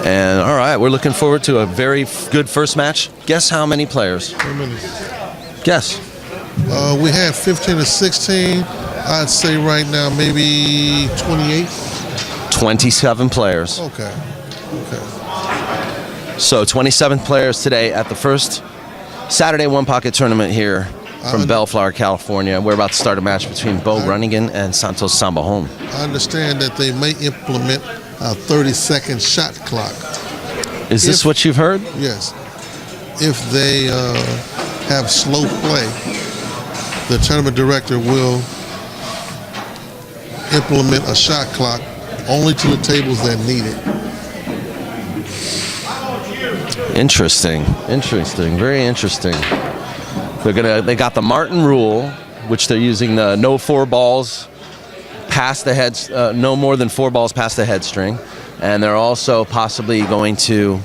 And all right, we're looking forward to a very good first match. Guess how many players? How many? Guess. We had 15 to 16. I'd say right now maybe 28. 27 players. Okay. So 27 players today at the first Saturday One Pocket tournament here from Bellflower, California. We're about to start a match between Beau Runningen and Santos Sambajon. I understand that they may implement a 30-second shot clock. Is this what you've heard? Yes. If they have slow play, the tournament director will implement a shot clock only to the tables that need it. Interesting, very interesting. They got the Martin rule, which they're using the no four balls past the heads, no more than 4 balls past the head string, and they're also possibly going to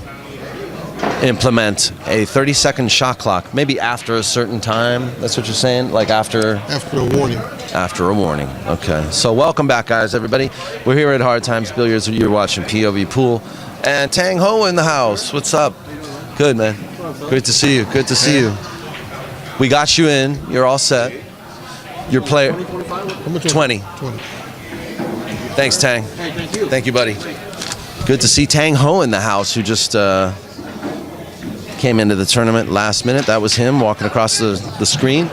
implement a 30-second shot clock, maybe after a certain time. That's what you're saying, like after a warning. After a warning. Okay. So welcome back, guys, everybody. We're here at Hard Times Billiards. You're watching POVPOOL, and Tang Ho in the house. What's up? Good, man. Great to see you. Good to see you. We got you in. You're all set. Your player. 20. Thanks, Tang. Hey, thank you. Thank you, buddy. Good to see Tang Ho in the house, who just came into the tournament last minute. That was him walking across the screen.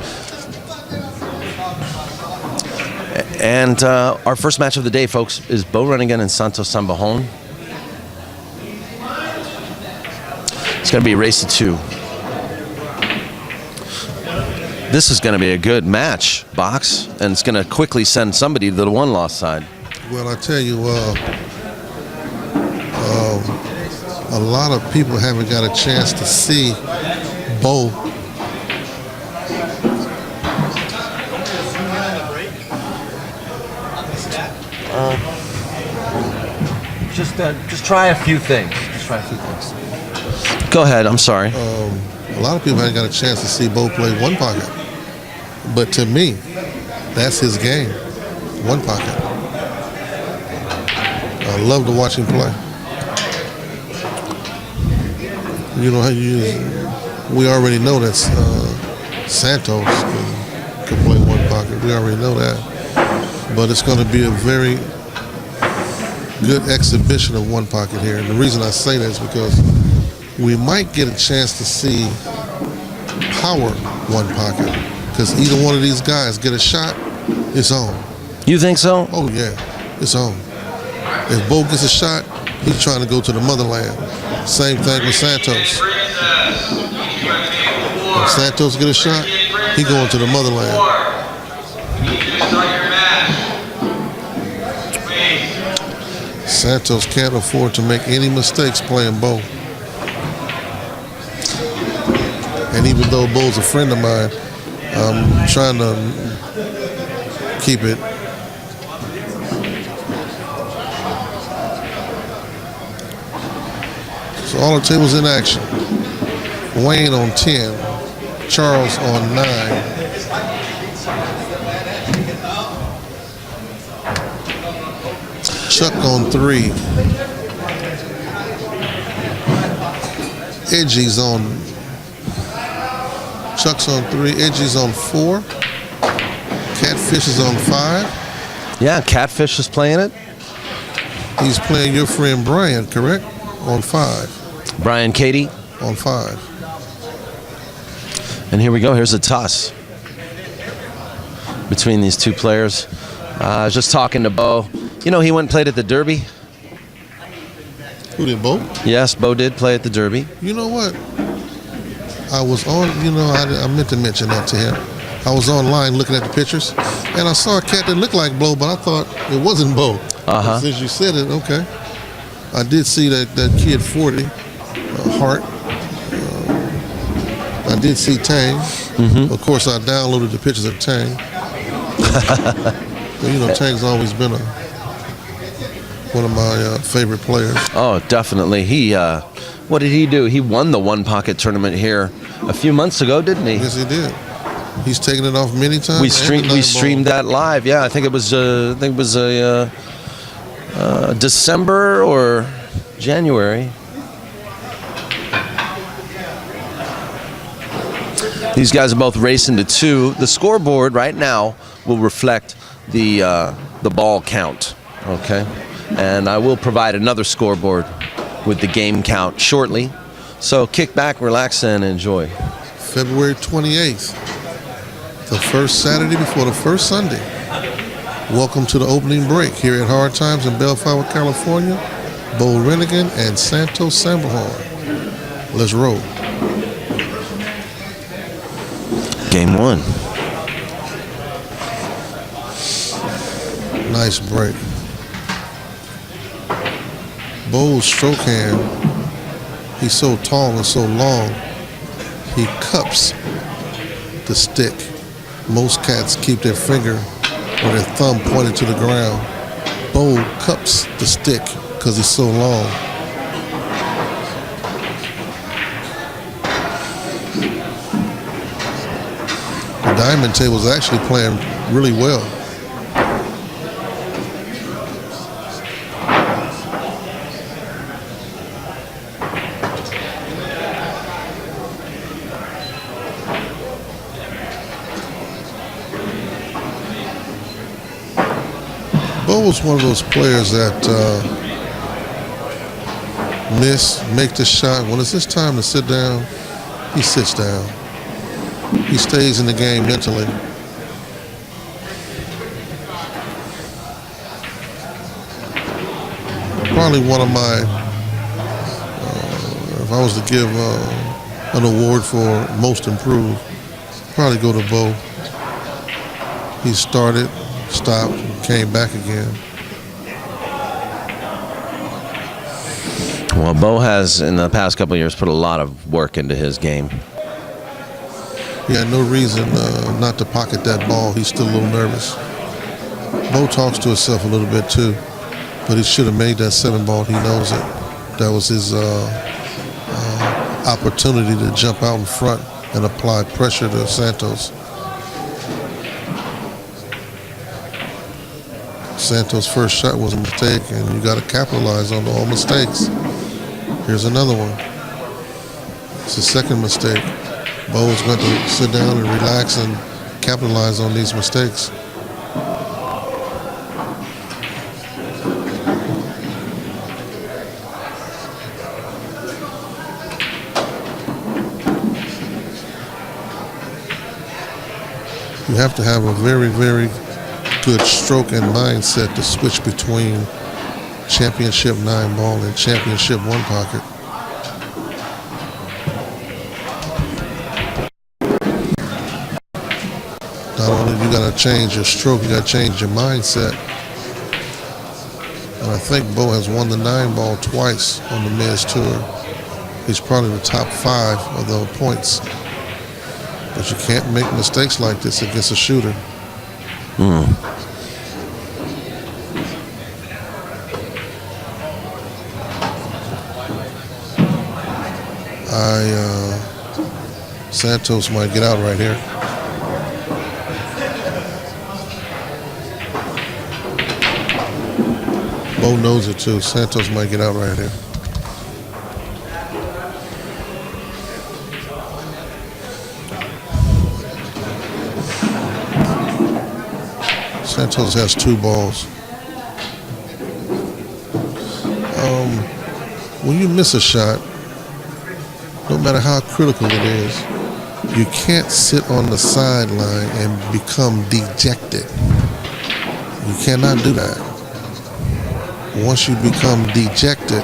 And our first match of the day, folks, is Beau Runningen and Santos Sambajon. It's going to be a race to 2. This is going to be a good match, Box, and it's going to quickly send somebody to the one-loss side. Well, I tell you, a lot of people haven't got a chance to see Beau. Just try a few things. Go ahead. I'm sorry. A lot of people haven't got a chance to see Beau play one pocket, but to me, that's his game. One pocket. I love to watch him play. You know, we already know that Santos can play one pocket. We already know that. But it's going to be a very good exhibition of one pocket here. And the reason I say that is because we might get a chance to see power one pocket. Because either one of these guys get a shot, it's on. You think so? Oh, yeah. It's on. If Beau gets a shot, he's trying to go to the motherland. Same thing with Santos. If Santos get a shot, he going to the motherland. Santos can't afford to make any mistakes playing Beau. And even though Beau's a friend of mine, I'm trying to keep it. So all the tables in action. Wayne on 10, Charles on 9. Chuck on 3. Edgy's on. Chuck's on 3. Edgy's on 4. Catfish is on 5. Yeah, Catfish is playing it. He's playing your friend Brian, correct? On 5. Brian Katie on 5. And here we go. Here's a toss between these two players. I was just talking to Beau. You know, he went and played at the Derby. Who did, Beau? Yes, Beau did play at the Derby. You know what? I was on, I meant to mention that to him. I was online looking at the pictures, and I saw a cat that looked like Beau, but I thought it wasn't Beau. Since you said it, okay. I did see that kid 40, Hart. I did see Tang. Of course, I downloaded the pictures of Tang. But, Tang's always been one of my favorite players. Oh, definitely. What did he do? He won the One Pocket tournament here a few months ago, didn't he? Yes, he did. He's taken it off many times. We streamed that live. Yeah, I think it was December or January. These guys are both racing to 2. The scoreboard right now will reflect the ball count, okay? And I will provide another scoreboard with the game count shortly. So kick back, relax, and enjoy. February 28th, the first Saturday before the first Sunday. Welcome to the opening break here at Hard Times in Bellflower, California. Beau Runningen and Santos Sambajon. Let's roll. Game 1. Nice break. Beau's stroke hand, he's so tall and so long, he cups the stick. Most cats keep their finger or their thumb pointed to the ground. Beau cups the stick because he's so long. The diamond table is actually playing really well. Beau was one of those players that make the shot. When it's his time to sit down, he sits down. He stays in the game mentally. Probably one of my, if I was to give an award for most improved, probably go to Beau. He started, stopped, came back again. Well, Beau has, in the past couple of years, put a lot of work into his game. He had no reason not to pocket that ball. He's still a little nervous. Beau talks to himself a little bit too, but he should have made that 7-ball. He knows it. That was his opportunity to jump out in front and apply pressure to Santos. Santos' first shot was a mistake, and you got to capitalize on all mistakes. Here's another one. It's the second mistake. Beau is going to sit down and relax and capitalize on these mistakes. You have to have a very, very good stroke and mindset to switch between championship 9-ball and championship 1 pocket. Not only you got to change your stroke, you got to change your mindset. And I think Beau has won the 9-ball twice on the men's tour. He's probably the top 5 of the points. But you can't make mistakes like this against a shooter. Santos might get out right here. Beau knows it too. Santos might get out right here. Santos has 2 balls. When you miss a shot, no matter how critical it is, you can't sit on the sideline and become dejected. You cannot do that. Once you become dejected,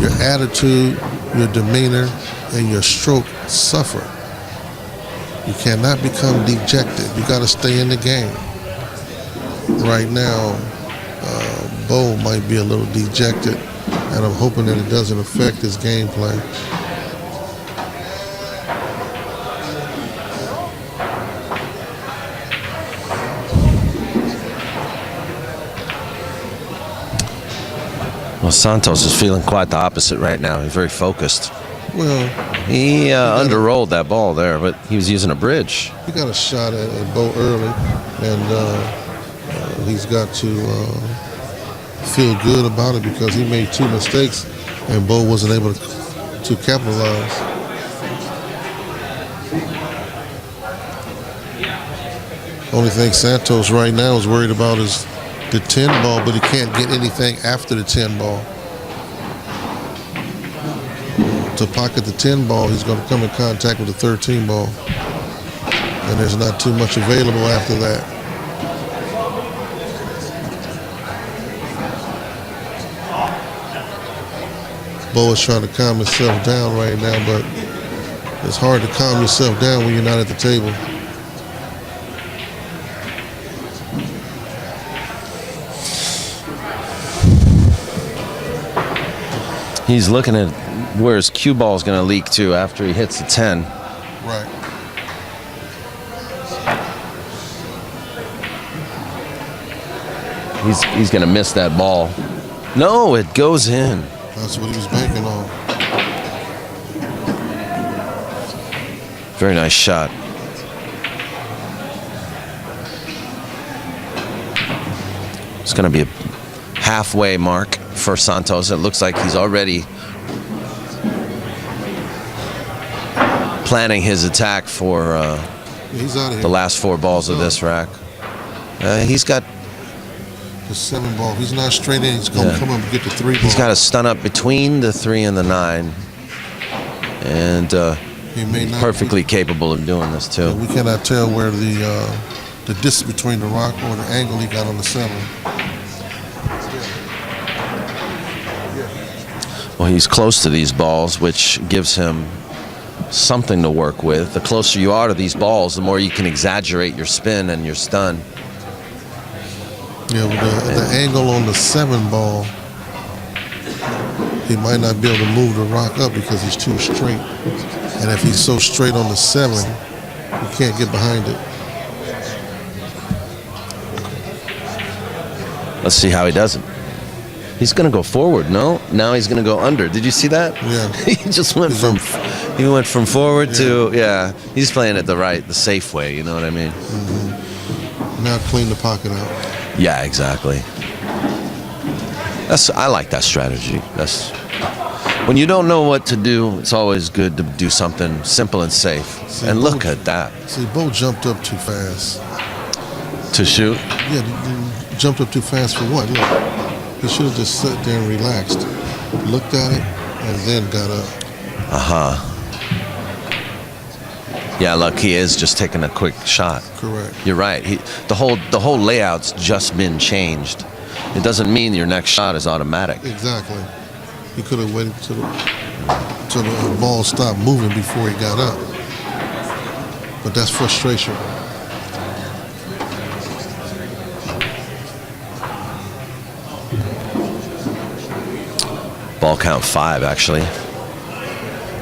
your attitude, your demeanor, and your stroke suffer. You cannot become dejected. You got to stay in the game. Right now, Beau might be a little dejected, and I'm hoping that it doesn't affect his gameplay. Well, Santos is feeling quite the opposite right now. He's very focused. Well, he underrolled that ball there, but he was using a bridge. He got a shot at Beau early, and he's got to feel good about it because he made 2 mistakes and Beau wasn't able to capitalize. Only thing Santos right now is worried about is the 10 ball, but he can't get anything after the 10 ball. To pocket the 10 ball, he's going to come in contact with the 13 ball. And there's not too much available after that. Beau is trying to calm himself down right now, but it's hard to calm yourself down when you're not at the table. He's looking at where his cue ball is going to leak to after he hits the 10. Right. He's going to miss that ball. No, it goes in. That's what he was banking on. Very nice shot. It's going to be a halfway mark for Santos. It looks like he's already planning his attack for he's out of here. the last 4 balls of this rack. He's got the 7 ball. He's not straight in. He's going to come up and get the 3 ball. He's got a stun up between the 3 and the 9, and he may not perfectly capable of doing this too. We cannot tell where the distance between the rock or the angle he got on the 7. Well, he's close to these balls, which gives him something to work with. The closer you are to these balls, the more you can exaggerate your spin and your stun. Yeah, with the angle on the 7 ball, he might not be able to move the rock up because he's too straight. And if he's so straight on the 7, he can't get behind it. Let's see how he does it. He's going to go forward. No, now he's going to go under. Did you see that? Yeah. He just went from forward to He's playing it the safe way. You know what I mean? Mm-hmm. Now clean the pocket out. Yeah, exactly. I like that strategy. That's when you don't know what to do. It's always good to do something simple and safe. See, and look at that. See, Beau jumped up too fast to shoot. Yeah, he jumped up too fast for what? Look. He should have just sat there and relaxed, looked at it, and then got up. Yeah, look, he is just taking a quick shot. Correct. You're right. The whole layout's just been changed. It doesn't mean your next shot is automatic. Exactly. He could have waited till the ball stopped moving before he got up. But that's frustration. Ball count 5, actually.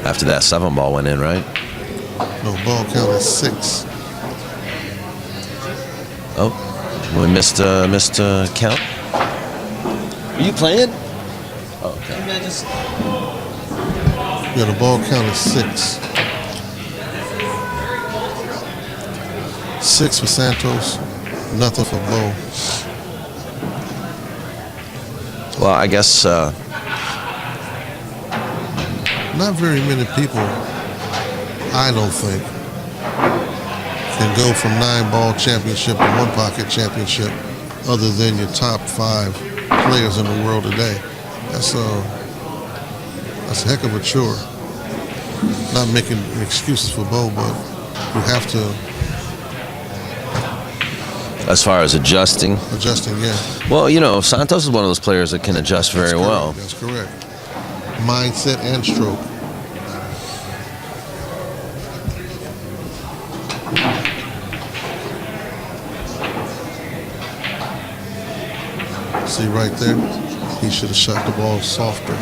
After that 7 ball went in, right? No, ball count is 6. Oh, we missed count. Are you playing? Oh, okay. Yeah, the ball count is 6. 6 for Santos, nothing for Beau. Well, I guess not very many people, I don't think, can go from 9-ball championship to 1-pocket championship other than your top 5 players in the world today. That's a heck of a chore. Not making excuses for Beau, but you have to. As far as adjusting, yeah. Well, Santos is one of those players that can adjust very well. That's correct. Mindset and stroke. See right there? He should have shot the ball softer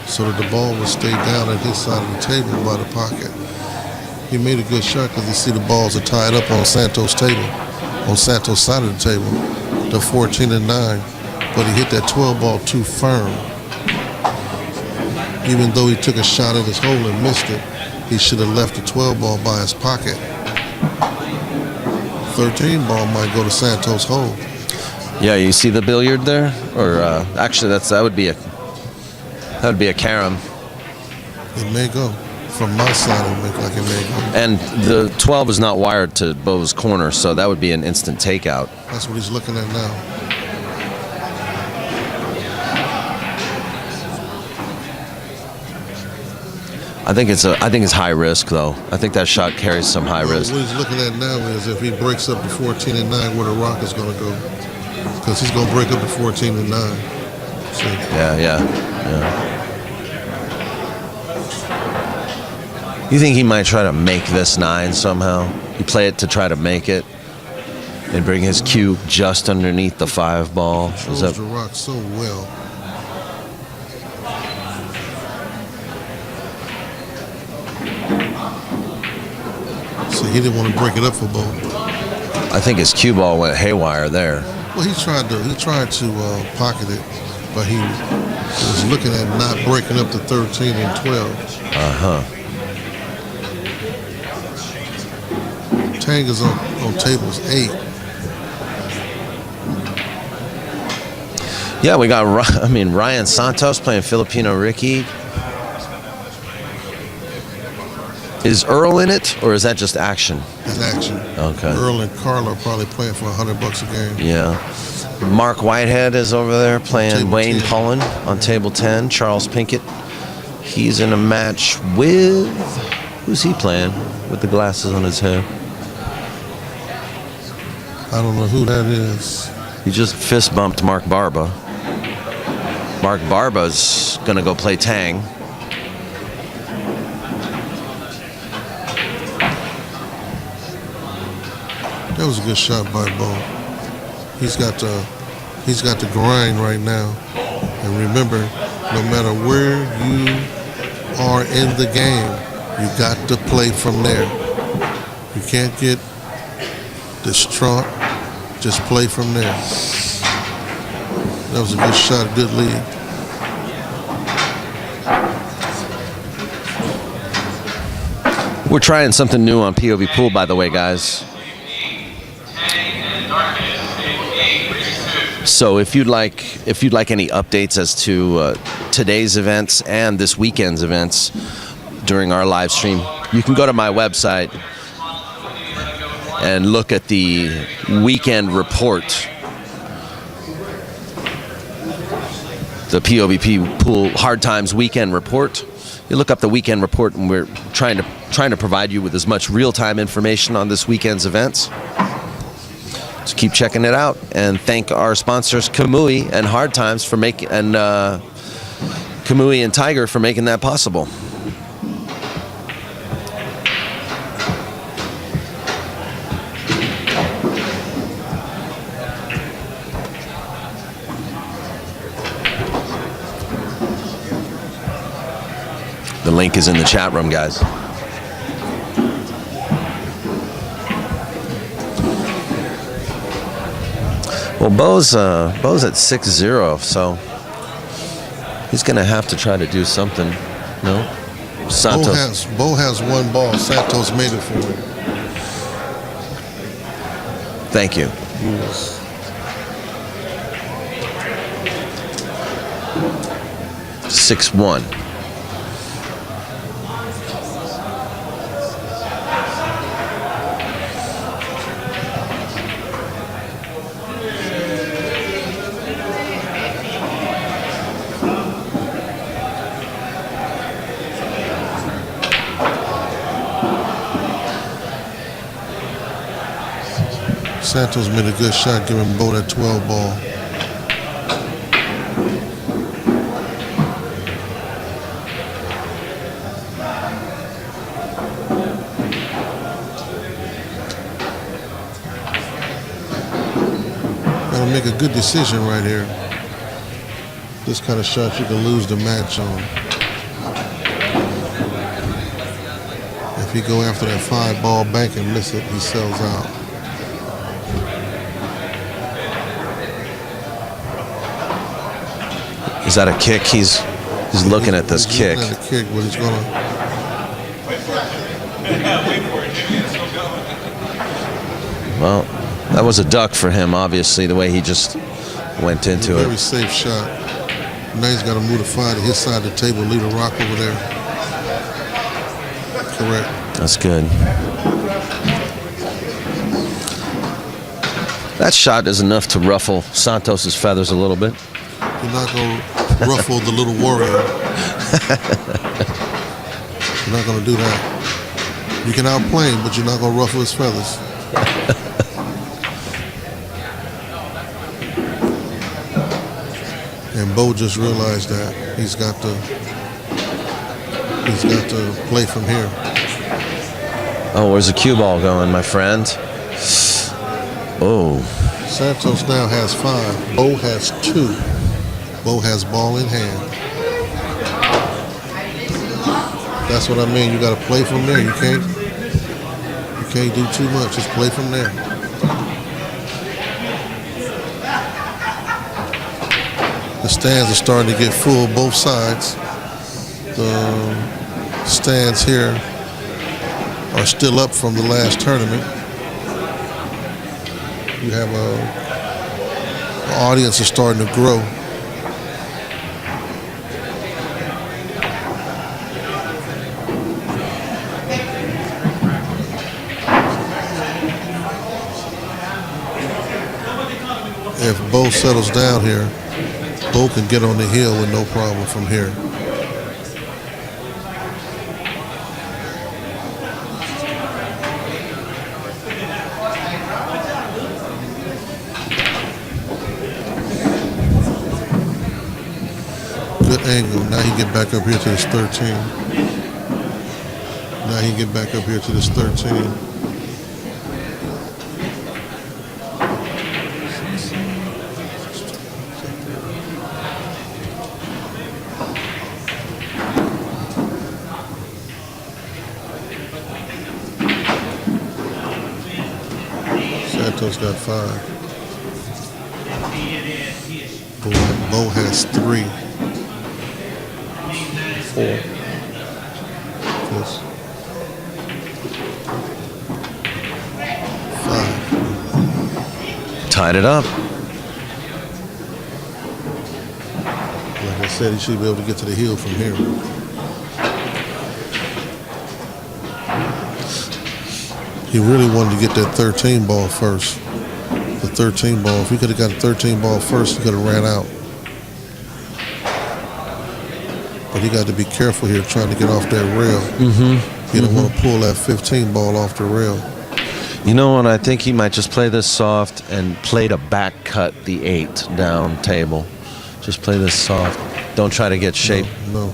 so that the ball would stay down at his side of the table by the pocket. He made a good shot because you see the balls are tied up on Santos' table, on Santos' side of the table, the 14 and 9. But he hit that 12 ball too firm. Even though he took a shot at his hole and missed it, he should have left the 12 ball by his pocket. 13 ball might go to Santos' hole. Yeah, you see the billiard there, or actually that would be a carom. It may go. From my side, it look like it may go. And the 12 is not wired to Beau's corner, so that would be an instant takeout. That's what he's looking at now. I think it's high risk though. I think that shot carries some high risk. What he's looking at now is if he breaks up to 14 and 9, where the rock is going to go, because he's going to break up to 14 and 9. See? Yeah. You think he might try to make this 9 somehow? He play it to try to make it and bring his cue just underneath the 5 ball. Controls the rock so well. So he didn't want to break it up for Beau. I think his cue ball went haywire there. Well, he tried to pocket it, but he was looking at not breaking up to 13 and 12. Tang is on tables 8. Yeah, we got Ryan Santos playing Filipino Ricky. Is Earl in it, or is that just action? It's action. Okay. Earl and Carla are probably playing for $100 a game. Yeah. Mark Whitehead is over there playing Table Wayne 10. Pullen on table 10. Charles Pinkett. He's in a match with... Who's he playing with the glasses on his head? I don't know who that is. He just fist bumped Mark Barba. Mark Barba's going to go play Tang. That was a good shot by Beau. He's got the grind right now. And remember, no matter where you are in the game, you got to play from there. You can't get distraught. Just play from there. That was a good shot, a good lead. We're trying something new on POVPOOL, by the way, guys. So if you'd like any updates as to today's events and this weekend's events during our live stream, you can go to my website and look at the weekend report, the POVPOOL Hard Times weekend report. You look up the weekend report, and we're trying to provide you with as much real-time information on this weekend's events. So keep checking it out, and thank our sponsors Kamui and Hard Times for making, and Kamui and Tiger for making that possible. The link is in the chat room, guys. Well, Beau's at 6-0, so he's gonna have to try to do something. No, Santos. Beau has 1 ball. Santos made it for him. Thank you. Yes. 6-1. Santos made a good shot giving Beau that 12 ball. Gotta make a good decision right here. This kind of shot you can lose the match on. If he go after that 5 ball bank and miss it, he sells out. Is that a kick? He's looking at this kick. He's looking at a kick, but he's gonna. Well, that was a duck for him, obviously, the way he just went into Very it. safe shot. Now he's got to move the 5 to his side of the table, leave a rock over there. Correct. That's good. That shot is enough to ruffle Santos's feathers a little bit. You're not going to ruffle the little warrior. You're not going to do that. You can outplay him, but you're not going to ruffle his feathers. And Beau just realized that he's got to play from here. Oh, where's the cue ball going, my friend? Oh. Santos now has 5. Beau has 2. Beau has ball in hand. That's what I mean. You got to play from there. You can't do too much. Just play from there. The stands are starting to get full both sides. The stands here are still up from the last tournament. You have the audience is starting to grow. If Beau settles down here, Beau can get on the hill with no problem from here. Good angle. Now he get back up here to this 13. Now he get back up here to this 13. Santos got 5. Beau has 3. 4. Yes. 5. Tied it up. Like I said, he should be able to get to the hill from here. He really wanted to get that 13 ball first. The 13 ball. If he could have got a 13 ball first, he could have ran out. But he got to be careful here trying to get off that rail. He don't want to pull that 15 ball off the rail. You know what? I think he might just play this soft and play to back cut the 8 down table. Just play this soft. Don't try to get shape. No.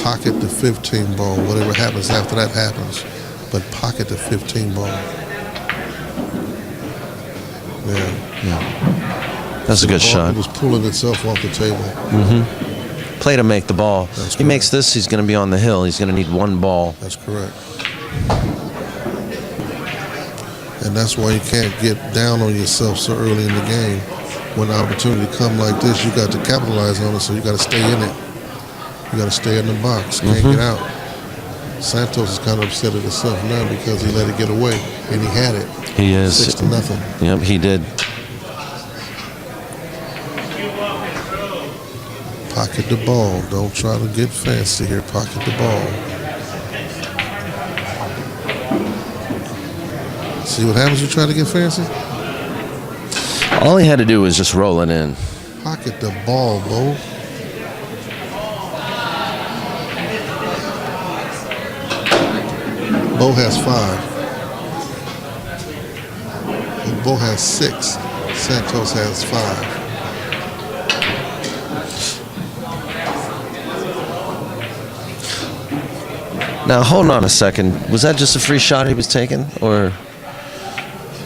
Pocket the 15 ball. Whatever happens after that happens. But pocket the 15 ball. Yeah. That's a good shot. It was pulling itself off the table. Play to make the ball. That's he makes this, he's going to be on the hill. He's going to need 1 ball. That's correct. And that's why you can't get down on yourself so early in the game. When the opportunity come like this, you got to capitalize on it, so you got to stay in it. You got to stay in the box. Can't get out. Santos is kind of upset at himself now because he let it get away, and he had it. He is. 6-0. Yep, he did. Pocket the ball. Don't try to get fancy here. Pocket the ball. See what happens when you try to get fancy? All he had to do was just roll it in. Pocket the ball, Beau. Beau has 5. Beau has 6. Santos has 5. Now, hold on a second. Was that just a free shot he was taking? Or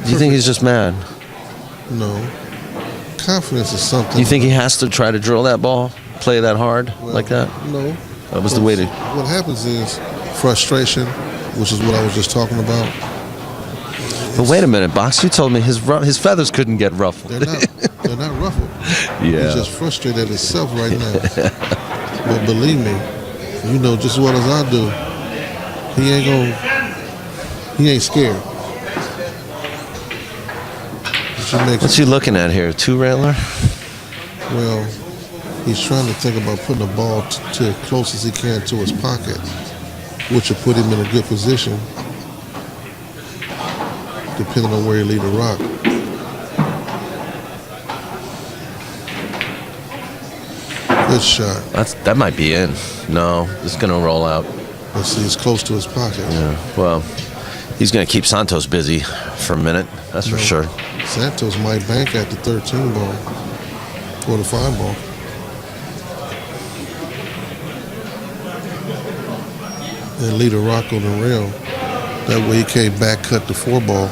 do you think he's just mad? No. Confidence is something. You think he has to try to drill that ball? Play that hard like that? No. That was the way to... What happens is frustration, which is what I was just talking about. But wait a minute, Box. You told me his feathers couldn't get ruffled. They're not ruffled. Yeah. He's just frustrated at himself right now. But believe me, you know just as well as I do, he ain't scared. What's he looking at here? Two-railer? Well, he's trying to think about putting the ball to as close as he can to his pocket, which will put him in a good position, depending on where he lead the rock. Good shot. That might be in. No, it's going to roll out. Let's see, it's close to his pocket. Yeah, well, he's going to keep Santos busy for a minute, that's for sure. Santos might bank at the 13 ball or the 5 ball. And lead a rock on the rail. That way he can't back cut the 4 ball.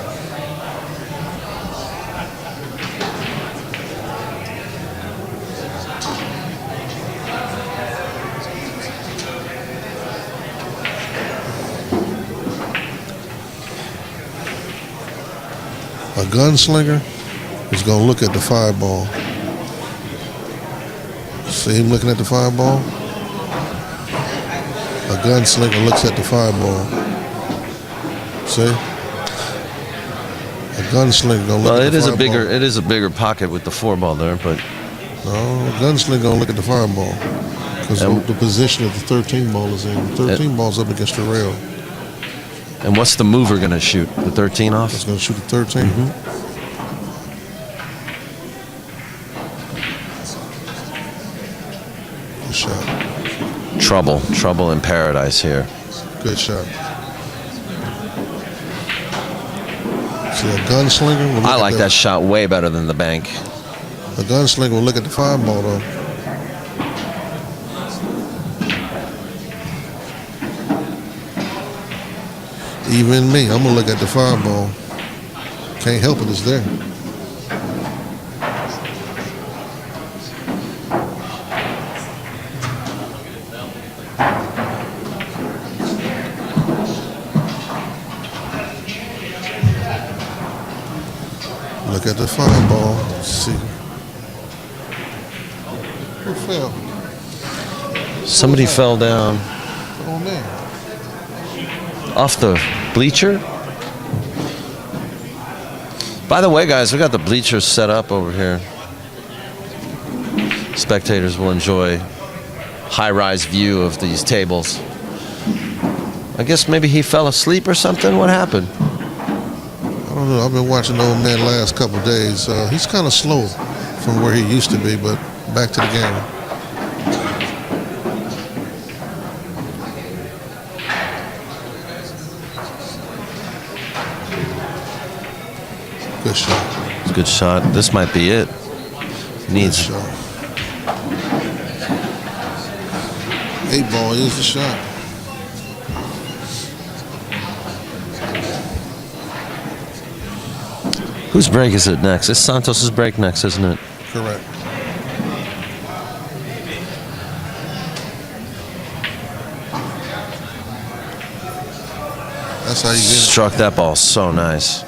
A gunslinger is going to look at the 5 ball. See him looking at the 5 ball? A gunslinger looks at the 5 ball. See? A gunslinger going to look at the 5 ball. Well, it is a bigger pocket with the 4 ball there, but no, a gunslinger going to look at the 5 ball because the position that the 13 ball is in. The 13 ball's up against the rail. And what's the mover going to shoot? The 13 off? It's going to shoot the 13. Good shot. Trouble in paradise here. Good shot. See, a gunslinger will look I like that shot way better than the bank. The gunslinger will look at the 5 ball though. Even me, I'm gonna look at the 5 ball. Can't help it, it's there. Look at the 5 ball. Let's see. Who fell? Somebody fell down. Oh man. Off the bleacher? By the way, guys, we got the bleachers set up over here. Spectators will enjoy high-rise view of these tables. I guess maybe he fell asleep or something. What happened? I don't know. I've been watching the old man last couple of days. He's kind of slow from where he used to be, but back to the game. Good shot. It's a good shot. This might be it. Needs. Good shot. 8 ball is the shot. Whose break is it next? It's Santos's break next, isn't it? Correct. That's how you get it. Struck that ball so nice.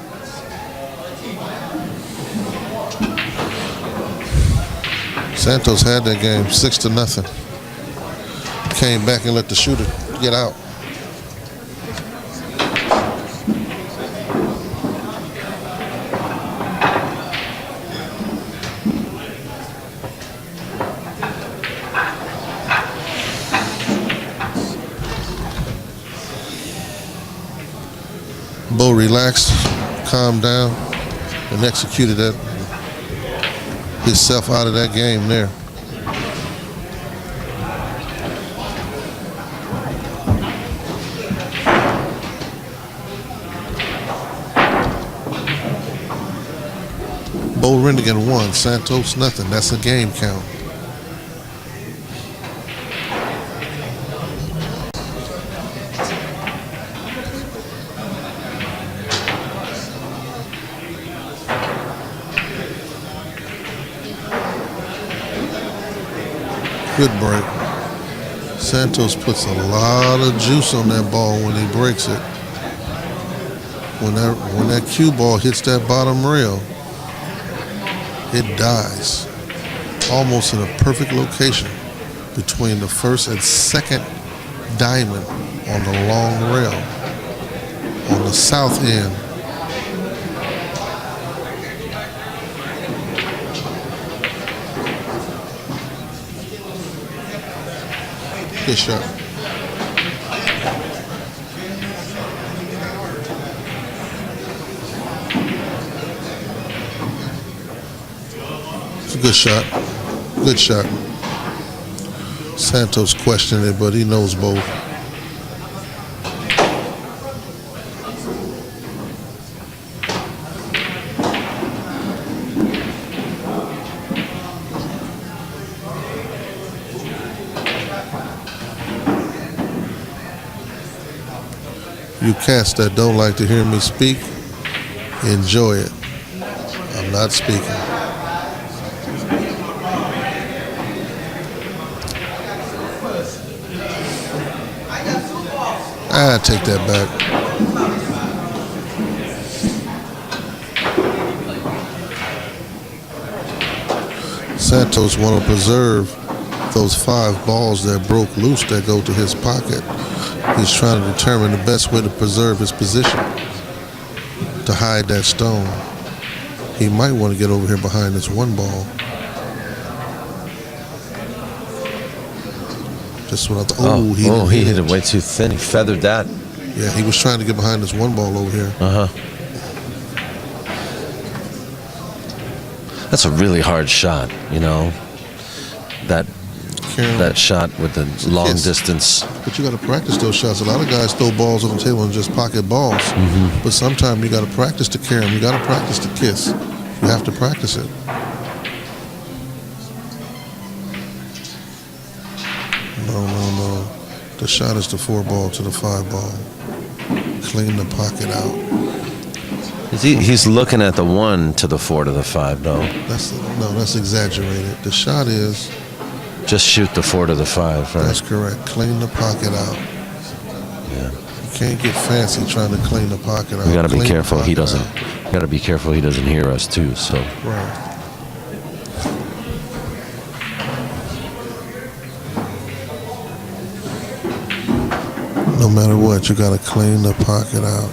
Santos had that game 6-0. Came back and let the shooter get out. Beau relaxed, calmed down, and executed himself out of that game there. Beau Runningen 1, Santos nothing. That's a game count. Good break. Santos puts a lot of juice on that ball when he breaks it. When that cue ball hits that bottom rail, it dies almost in a perfect location between the first and second diamond on the long rail on the south end Good shot. It's a good shot. Good shot. Santos questioned it, but he knows both. You cats that don't like to hear me speak, enjoy it. I'm not speaking. I take that back. Santos want to preserve those 5 balls that broke loose that go to his pocket. He's trying to determine the best way to preserve his position, to hide that stone. He might want to get over here behind this 1 ball. Just what I thought. He hit it way too thin. He feathered that. Yeah, he was trying to get behind this 1 ball over here. That's a really hard shot, you know. That shot with the long distance. But you got to practice those shots. A lot of guys throw balls on the table and just pocket balls. But sometimes you got to practice to carry them. You got to practice to kiss. You have to practice it. No. The shot is the 4 ball to the 5 ball. Clean the pocket out. He's looking at the 1 to the 4 to the 5, though. That's exaggerated. The shot is just shoot the 4 to the 5, right? That's correct. Clean the pocket out. Yeah. You can't get fancy trying to clean the pocket out. We got to be careful he doesn't. Got to be careful he doesn't hear us too. So. Right. No matter what, you got to clean the pocket out.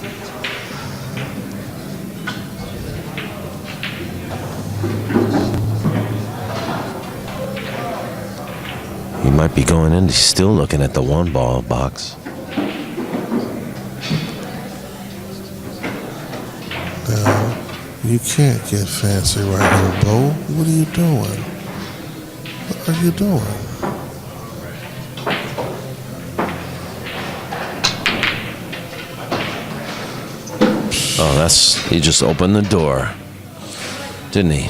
He might be going in. He's still looking at the 1 ball box. Now, you can't get fancy right here, Beau. What are you doing? What are you doing? Oh, he just opened the door, didn't he?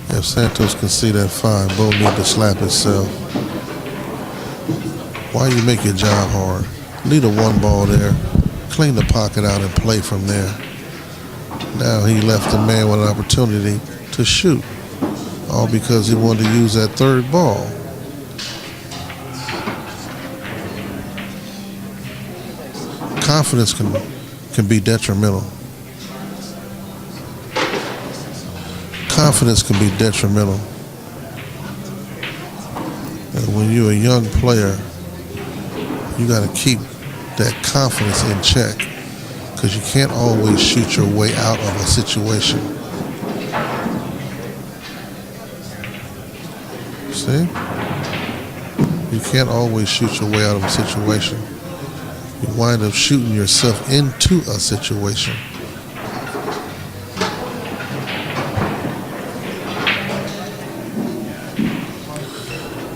If Santos can see that 5, Beau need to slap himself. Why you make your job hard? Leave a 1 ball there. Clean the pocket out and play from there. Now he left the man with an opportunity to shoot. All because he wanted to use that 3rd ball. Confidence can be detrimental. Confidence can be detrimental. And when you're a young player, you got to keep that confidence in check, because you can't always shoot your way out of a situation. See? You can't always shoot your way out of a situation. You wind up shooting yourself into a situation.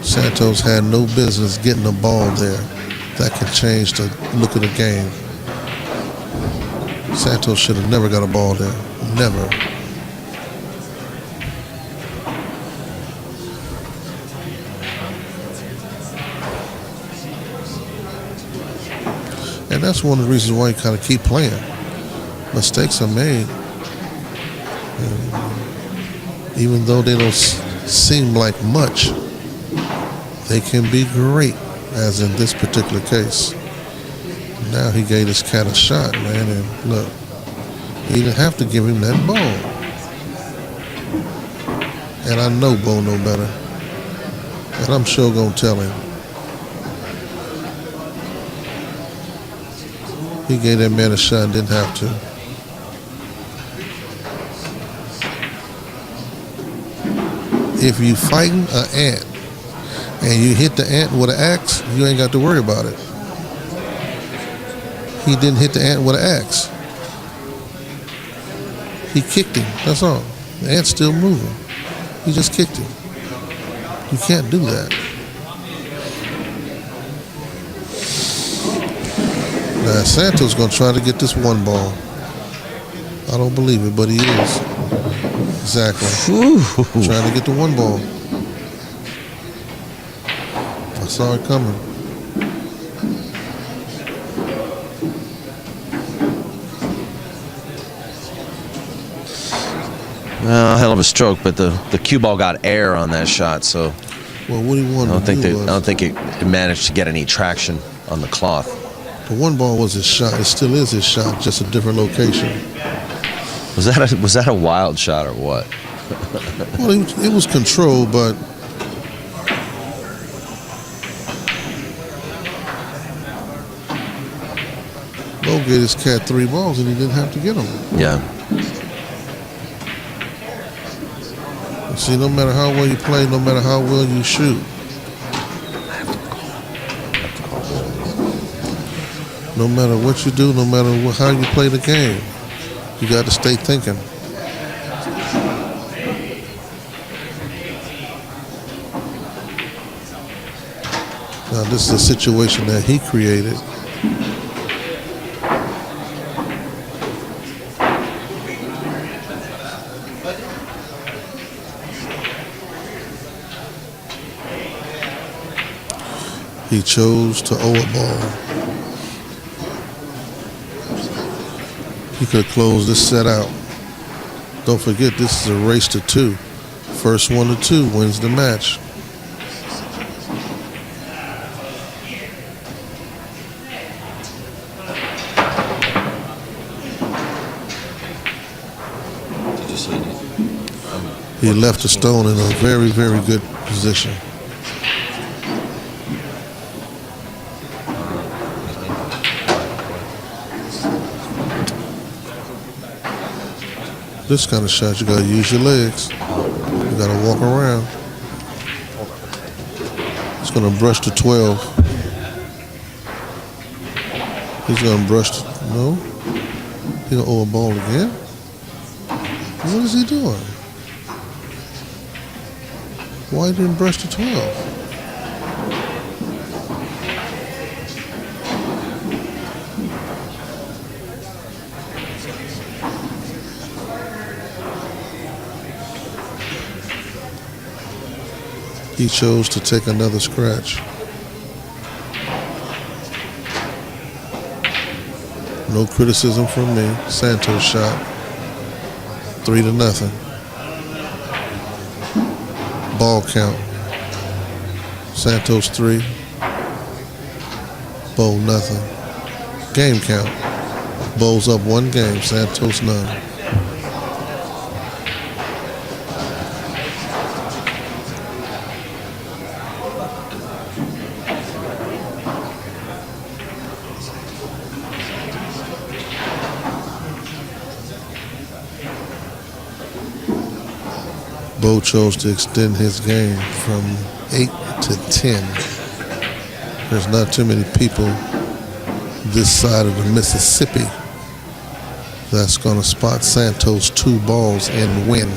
Santos had no business getting the ball there. That could change the look of the game. Santos should have never got a ball there. Never. And that's one of the reasons why you kind of keep playing. Mistakes are made. And even though they don't seem like much, they can be great, as in this particular case. Now he gave this cat a shot, man, and look, he didn't have to give him that ball. And I know Beau know better. And I'm sure gonna tell him. He gave that man a shot and didn't have to. If you fighting an ant and you hit the ant with an axe, you ain't got to worry about it. He didn't hit the ant with an axe. He kicked him, that's all. The ant's still moving. He just kicked him. You can't do that. Now Santos gonna try to get this one ball. I don't believe it, but he is. Exactly. Ooh. Trying to get the one ball. I saw it coming. Well, hell of a stroke, but the cue ball got air on that shot, so Well, what he wanted to do was, I don't think it managed to get any traction on the cloth. the one ball was his shot. It still is his shot, just a different location. Was that a wild shot or what? Well, it was controlled, but Beau gave his cat 3 balls and he didn't have to get them. Yeah. See, no matter how well you play, no matter how well you shoot, no matter what you do, no matter how you play the game, you got to stay thinking. Now, this is a situation that he created. He chose to owe a ball. He could have closed this set out. Don't forget, this is a race to 2. First one to 2 wins the match. He left the stone in a very, very good position. This kind of shot, you gotta use your legs. You gotta walk around. He's gonna brush to 12. He's gonna brush to, no. He's gonna owe a ball again. What is he doing? Why he didn't brush to 12? He chose to take another scratch. No criticism from me. Santos shot 3-0. Ball count. Santos 3. Beau nothing. Game count. Beau's up 1 game. Santos none. Beau chose to extend his game from 8 to 10. There's not too many people this side of the Mississippi that's going to spot Santos 2 balls and win.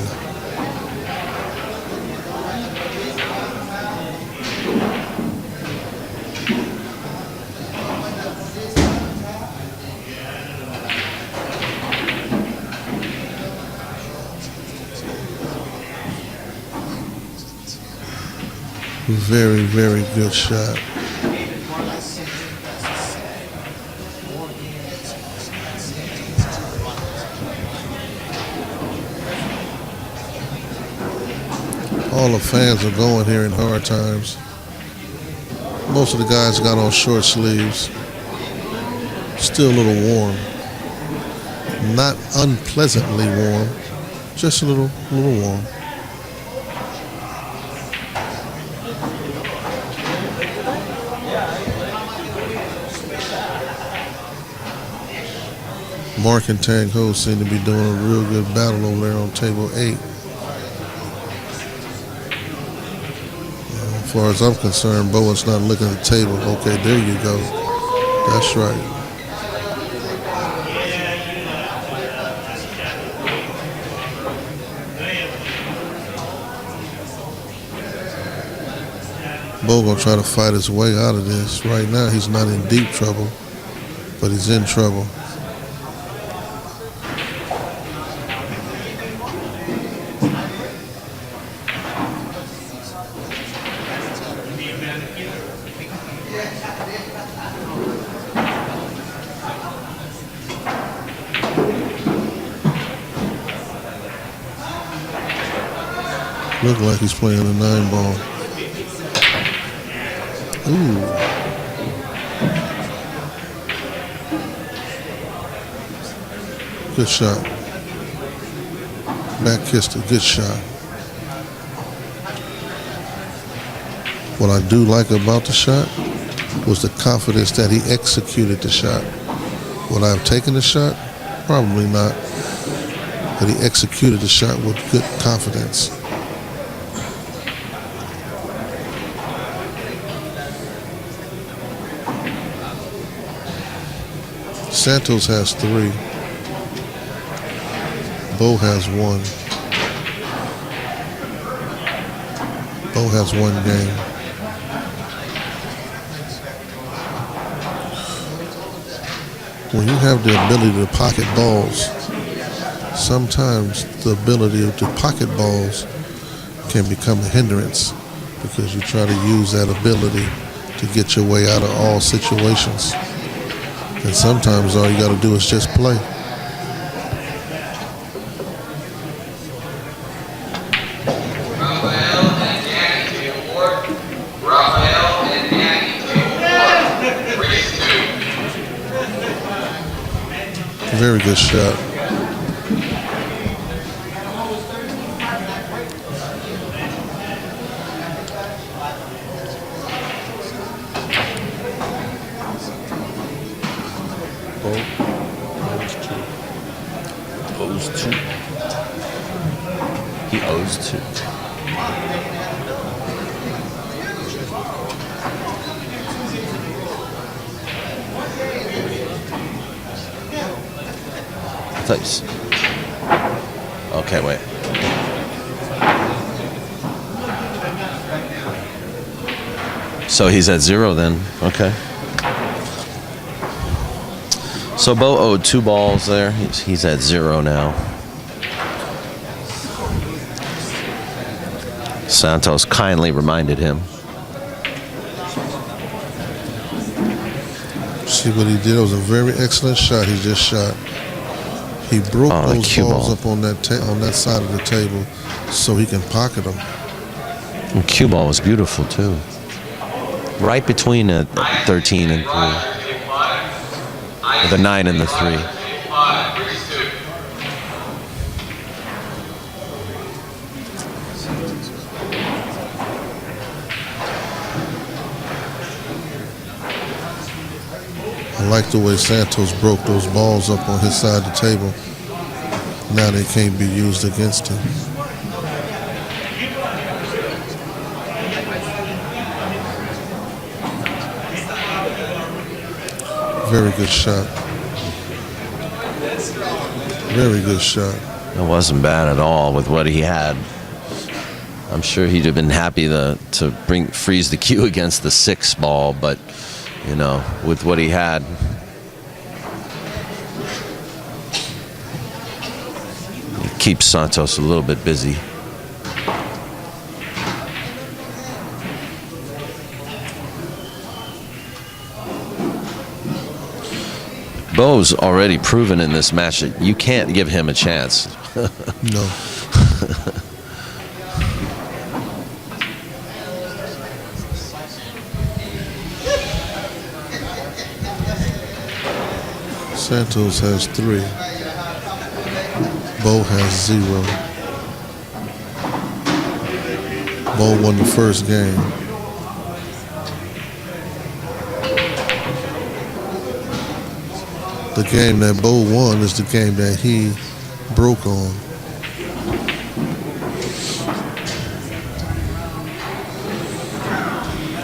Very, very good shot. All the fans are going here in Hard Times. Most of the guys got on short sleeves. Still a little warm. Not unpleasantly warm, just a little warm. Mark and Tang Ho seem to be doing a real good battle over there on table 8. As far as I'm concerned, Bowen's not looking at the table. Okay, there you go. That's right. Beau gonna try to fight his way out of this. Right now, he's not in deep trouble, but he's in trouble. Look like he's playing a 9-ball. Ooh. Good shot. Back kissed it. Good shot. What I do like about the shot was the confidence that he executed the shot. Would I have taken the shot? Probably not. But he executed the shot with good confidence. Santos has 3. Beau has 1. Beau has 1 game. When you have the ability to pocket balls, sometimes the ability to pocket balls can become a hindrance because you try to use that ability to get your way out of all situations. And sometimes all you got to do is just play. Very good shot. Owes 2. He owes 2. Thanks. Okay, wait. So he's at 0 then. Okay. So Beau owed 2 balls there. He's at 0 now. Santos kindly reminded him. See what he did? It was a very excellent shot he just shot. He broke those balls up on that side of the table so he can pocket them. And cue ball was beautiful too. Right between a 13 and 3. Or the 9 and the 3. I like the way Santos broke those balls up on his side of the table. Now they can't be used against him. Very good shot. Very good shot. It wasn't bad at all with what he had. I'm sure he'd have been happy to freeze the cue against the 6 ball, but you know, with what he had. It keeps Santos a little bit busy. Beau's already proven in this match that you can't give him a chance. No. Santos has 3. Beau has 0. Beau won the first game. The game that Beau won is the game that he broke on.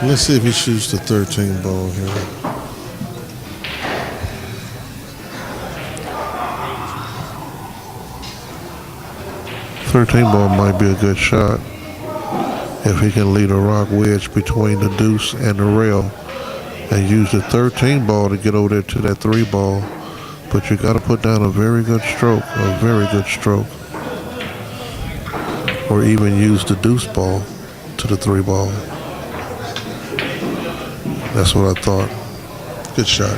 Let's see if he shoots the 13 ball here. .13 ball might be a good shot if he can lead a rock wedge between the deuce and the rail and use the 13 ball to get over there to that 3 ball. But you got to put down a very good stroke, or even use the deuce ball to the 3 ball. That's what I thought. Good shot.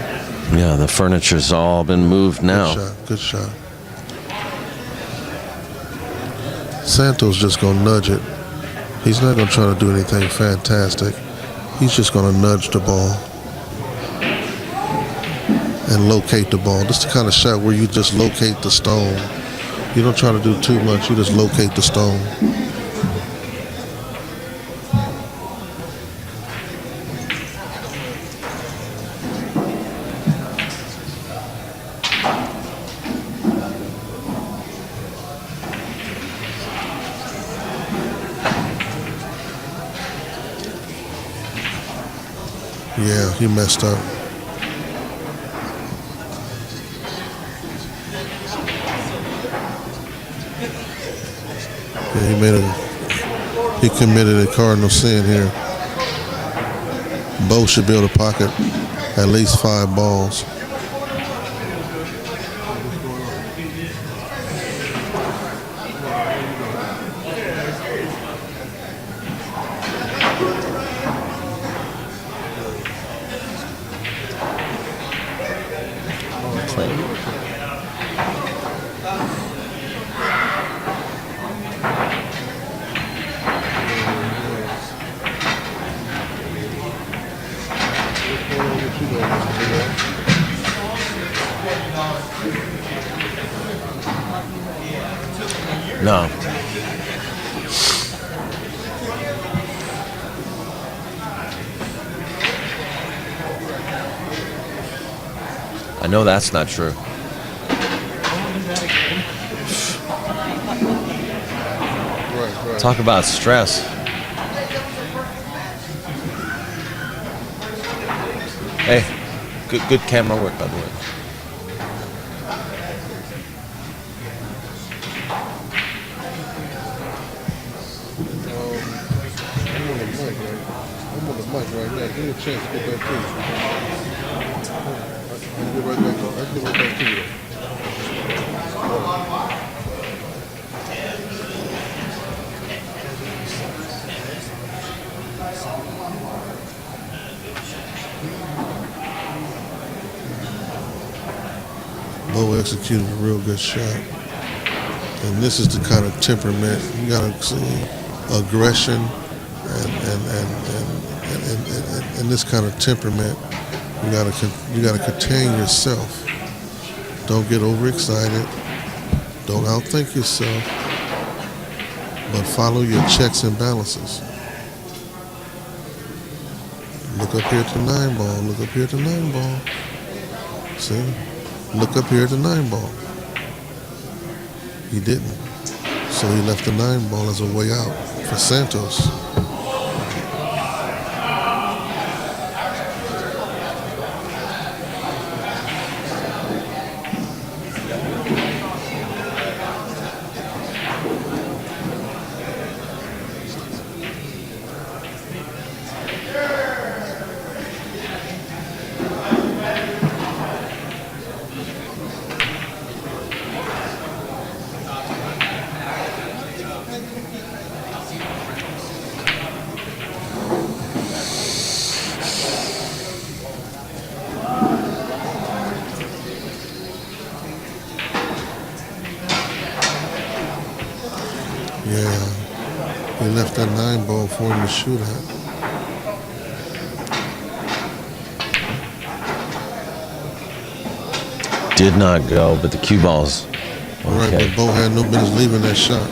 Yeah, the furniture's all been moved now. Good shot. Santos just going to nudge it. He's not going to try to do anything fantastic. He's just going to nudge the ball and locate the ball. This is the kind of shot where you just locate the stone. You don't try to do too much. You just locate the stone. Yeah, he messed up. Yeah, he committed a cardinal sin here. Beau should be able to pocket at least 5 balls. No. I know that's not true. Right. Talk about stress. Hey, good camera work, by the way. I'm on the mic right now. Give me a chance to get back to you. I can get right back to you. Beau executed a real good shot. And this is the kind of temperament you gotta see, aggression and this kind of temperament. You gotta contain yourself. Don't get overexcited. Don't outthink yourself. But follow your checks and balances. Look up here at the 9 ball. Look up here at the 9 ball. See? Look up here at the 9 ball. He didn't. So he left the 9 ball as a way out for Santos. Yeah, he left that 9 ball for him to shoot at. Did not go, but the cue balls. Okay. Right, but Beau had no business leaving that shot.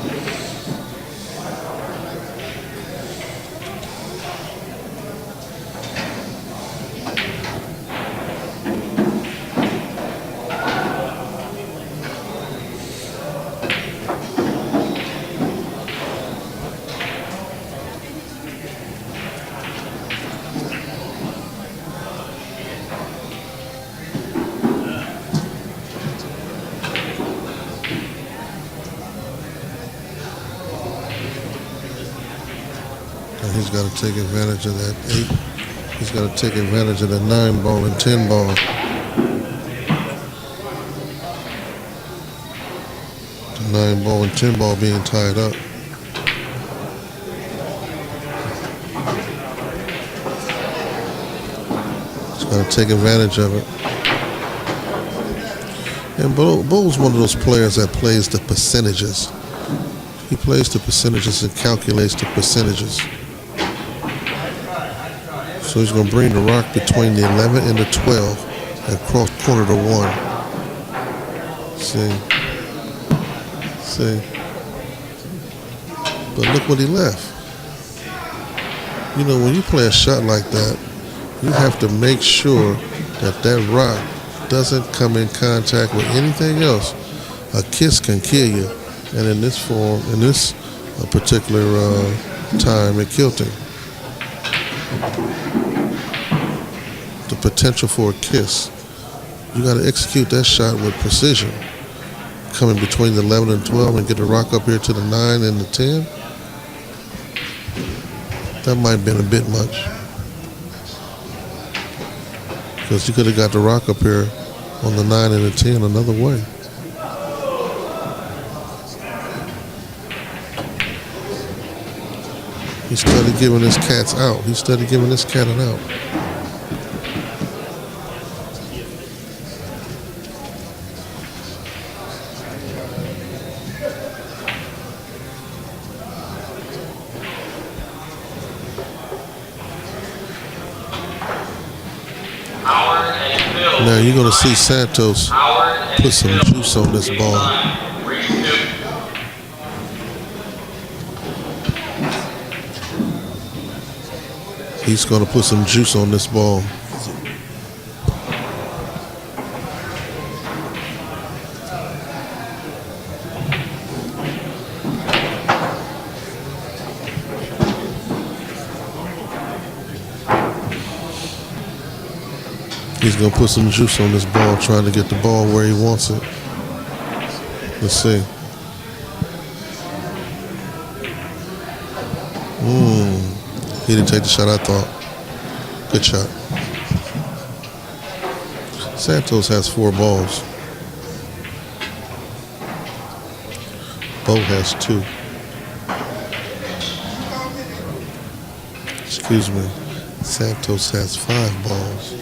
And he's got to take advantage of that 8. He's got to take advantage of the 9 ball and 10 ball. The 9 ball and 10 ball being tied up. He's got to take advantage of it. And Beau's one of those players that plays the percentages. He plays the percentages and calculates the percentages. So he's going to bring the rock between the 11 and the 12 and cross quarter to 1. See? But look what he left. You know, when you play a shot like that, you have to make sure that that rock doesn't come in contact with anything else. A kiss can kill you. And in this form, in this particular time, it killed him. The potential for a kiss. You got to execute that shot with precision. Coming between the 11 and 12 and get the rock up here to the 9 and the 10. That might have been a bit much. Because you could have got the rock up here on the 9 and the 10 another way. He started giving his cats out. He started giving this cat an out. Now you're going to see Santos put some juice on this ball. He's going to put some juice on this ball. He's going to put some juice on this ball, trying to get the ball where he wants it. Let's see. He didn't take the shot I thought. Good shot. Santos has 4 balls. Beau has 2. Excuse me. Santos has 5 balls.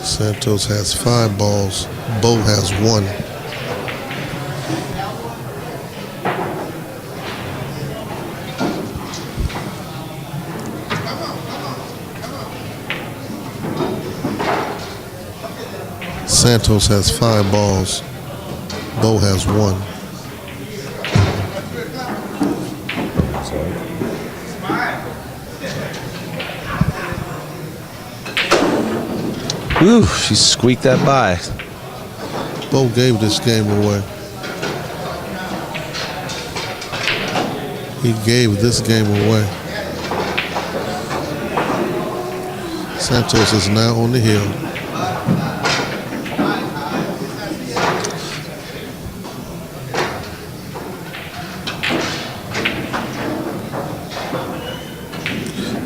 Santos has 5 balls. Beau has 1. Santos has 5 balls. Beau has 1. Ooh, she squeaked that by. Beau gave this game away. He gave this game away. Santos is now on the hill.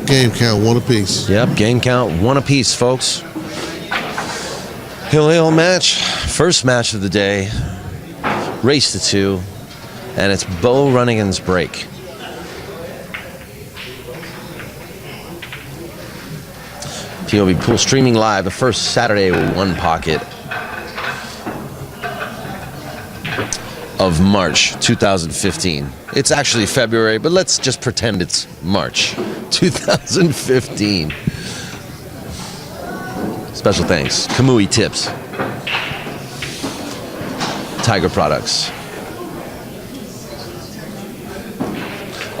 Game count 1 apiece. Yep, game count 1 apiece, folks. Hill match, first match of the day, race to 2, and it's Beau Runningen's break. POVPOOL streaming live the first Saturday 1 pocket of March 2015. It's actually February, but let's just pretend it's March 2015. Special thanks, Kamui Tips, Tiger Products.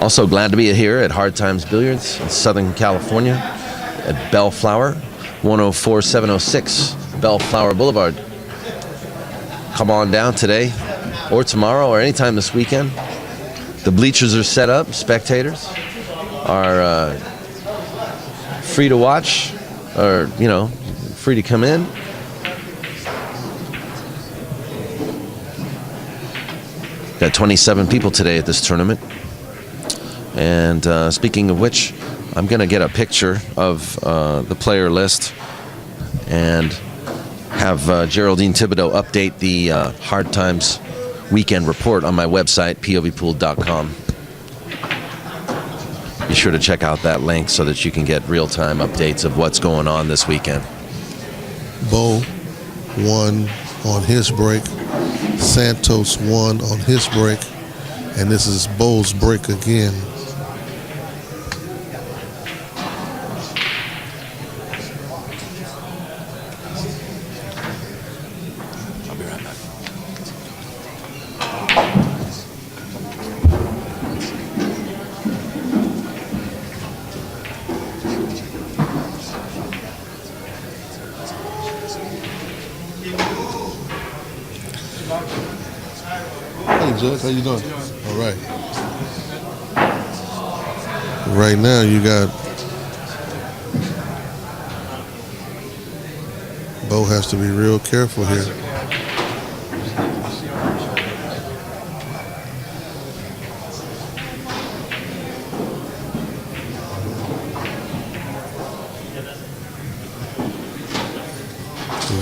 Also glad to be here at Hard Times Billiards in Southern California at Bellflower, 104706 Bellflower Boulevard. Come on down today or tomorrow or anytime this weekend. The bleachers are set up, spectators are free to watch, or free to come in. Got 27 people today at this tournament. And speaking of which, I'm going to get a picture of the player list and have Geraldine Thibodeau update the Hard Times weekend report on my website, POVPOOL.com. Be sure to check out that link so that you can get real-time updates of what's going on this weekend. Beau won on his break. Santos won on his break. And this is Beau's break again. I'll be right back. Hey, Judge, how you doing? All right. Right now, you got Beau has to be real careful here.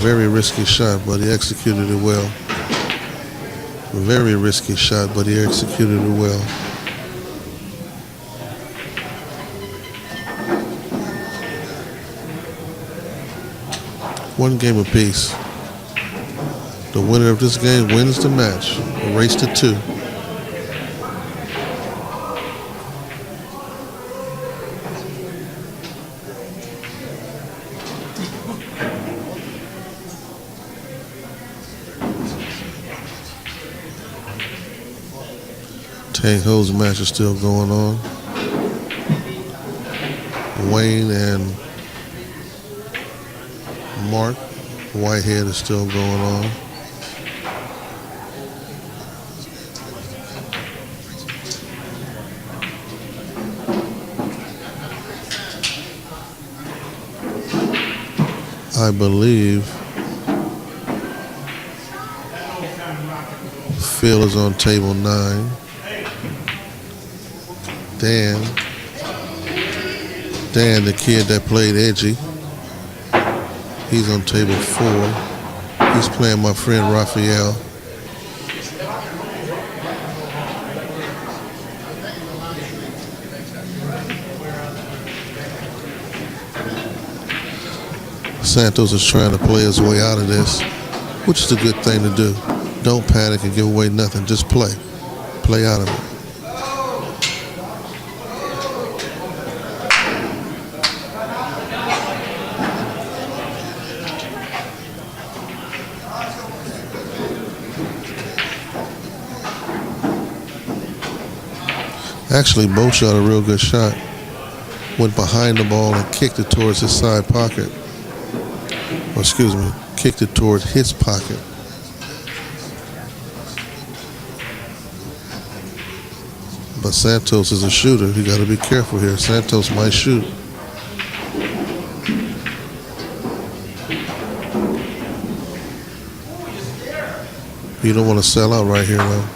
Very risky shot, but he executed it well. Very risky shot, but he executed it well. One game apiece. The winner of this game wins the match. A race to 2. Tank Ho's match is still going on. Wayne and Mark Whitehead is still going on. I believe Phil is on table 9. Dan, the kid that played Edgy, he's on table 4. He's playing my friend Raphael. Santos is trying to play his way out of this, which is a good thing to do. Don't panic and give away nothing. Just play. Play out of it. Actually, Beau shot a real good shot. Went behind the ball and kicked it towards his side pocket. Or excuse me, kicked it towards his pocket. But Santos is a shooter. You got to be careful here. Santos might shoot. You don't want to sell out right here, though.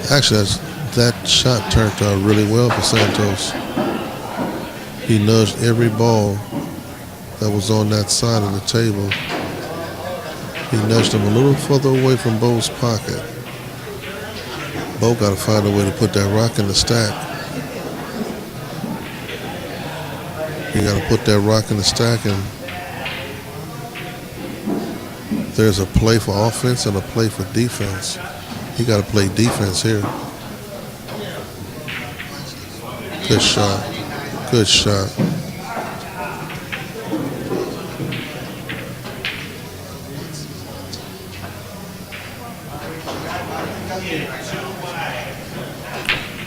Actually, that shot turned out really well for Santos. He nudged every ball that was on that side of the table. He nudged him a little further away from Beau's pocket. Beau got to find a way to put that rock in the stack. You got to put that rock in the stack, and there's a play for offense and a play for defense. He got to play defense here. Good shot. Good shot.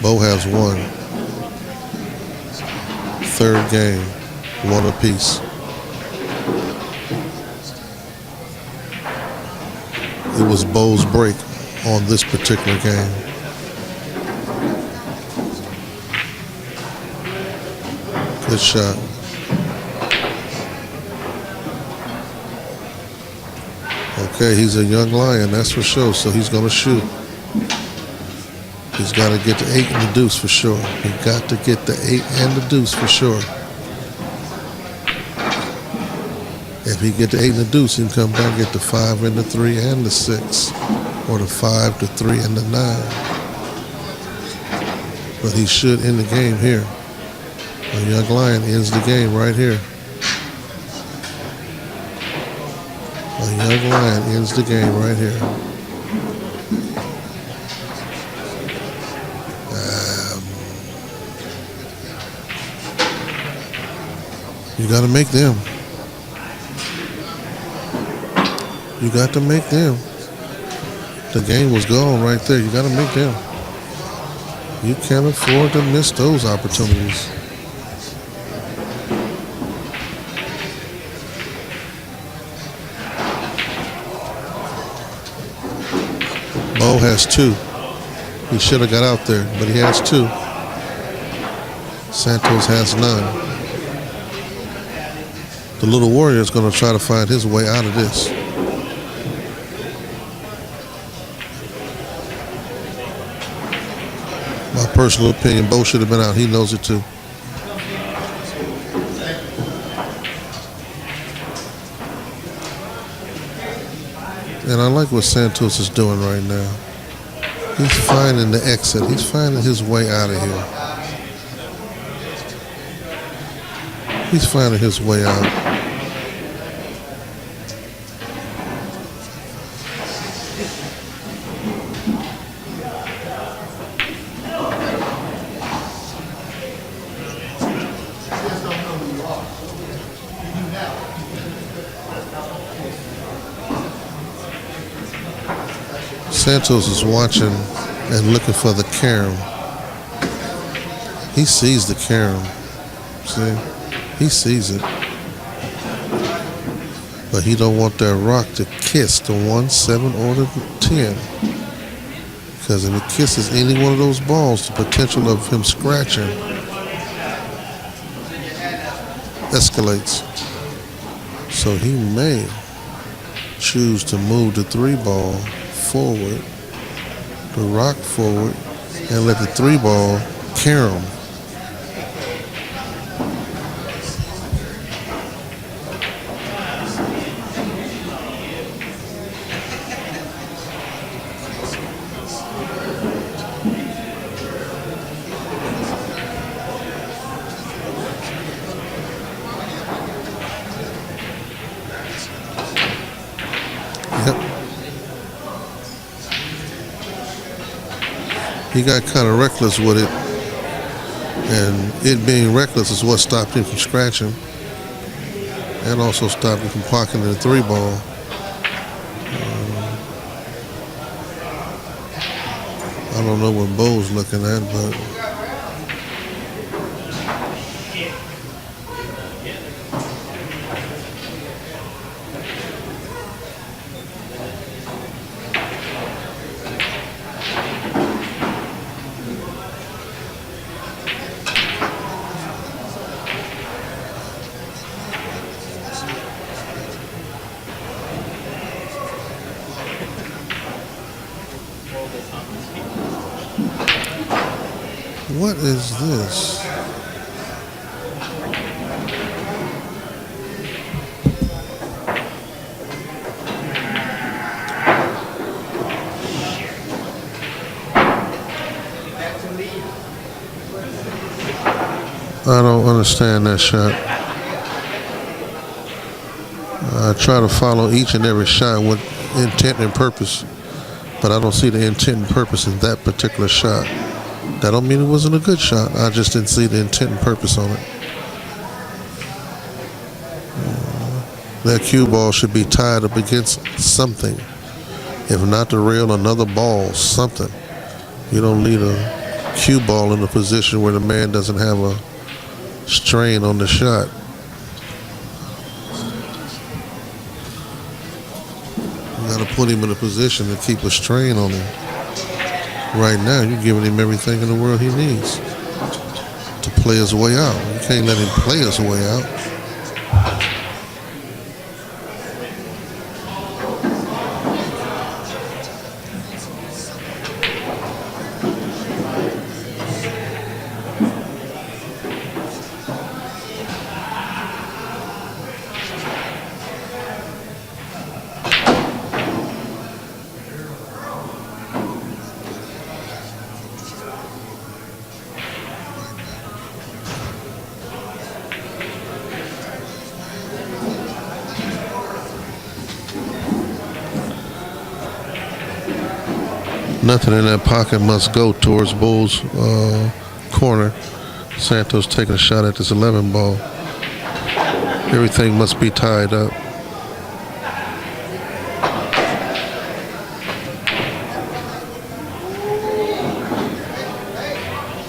Beau has one. Third game, one apiece. It was Beau's break on this particular game. Good shot. Okay, he's a young lion, that's for sure, so he's going to shoot. He's got to get the 8 and the deuce for sure. He got to get the 8 and the deuce for sure. If he get the 8 and the deuce, he can come back and get the 5 and the 3 and the 6. Or the 5, the 3, and the 9. But he should end the game here. A young lion ends the game right here. A young lion ends the game right here. You got to make them. You got to make them. The game was gone right there. You got to make them. You can't afford to miss those opportunities. Beau has 2. He should have got out there, but he has 2. Santos has none. The little warrior is going to try to find his way out of this. My personal opinion, Beau should have been out. He knows it too. And I like what Santos is doing right now. He's finding the exit. He's finding his way out of here. He's finding his way out. Santos is watching and looking for the carom. He sees the carom. See? He sees it. But he don't want that rock to kiss the 1, 7, or the 10. Because if it kisses any one of those balls, the potential of him scratching escalates. So he may choose to move the 3 ball forward, the rock forward, and let the 3 ball carom. He got kind of reckless with it, and it being reckless is what stopped him from scratching and also stopped him from pocketing the 3 ball. I don't know what Beau's looking at, but what is this? I don't understand that shot. I try to follow each and every shot with intent and purpose, but I don't see the intent and purpose in that particular shot. That don't mean it wasn't a good shot. I just didn't see the intent and purpose on it. That cue ball should be tied up against something. If not the rail, another ball, something. You don't need a cue ball in a position where the man doesn't have a strain on the shot. You got to put him in a position to keep a strain on him. Right now, you're giving him everything in the world he needs to play his way out. You can't let him play his way out. Nothing in that pocket must go towards Beau's corner. Santos taking a shot at this 11 ball. Everything must be tied up.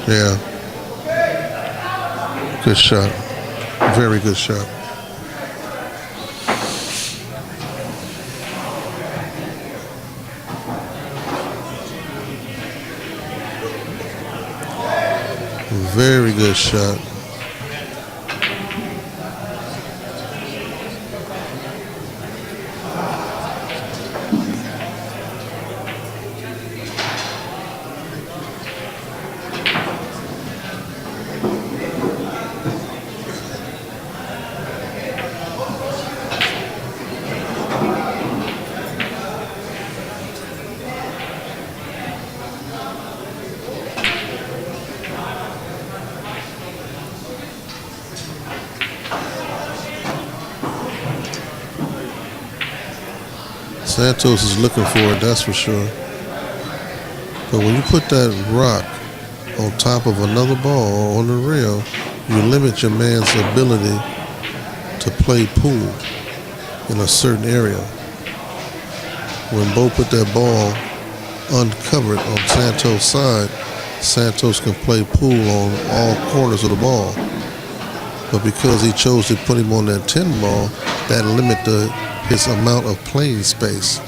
Yeah. Good shot. Very good shot. Very good shot. Santos is looking for it, that's for sure. But when you put that rock on top of another ball or on the rail, you limit your man's ability to play pool in a certain area. When Beau put that ball uncovered on Santos' side, Santos can play pool on all corners of the ball. But because he chose to put him on that 10 ball, that limited his amount of playing space.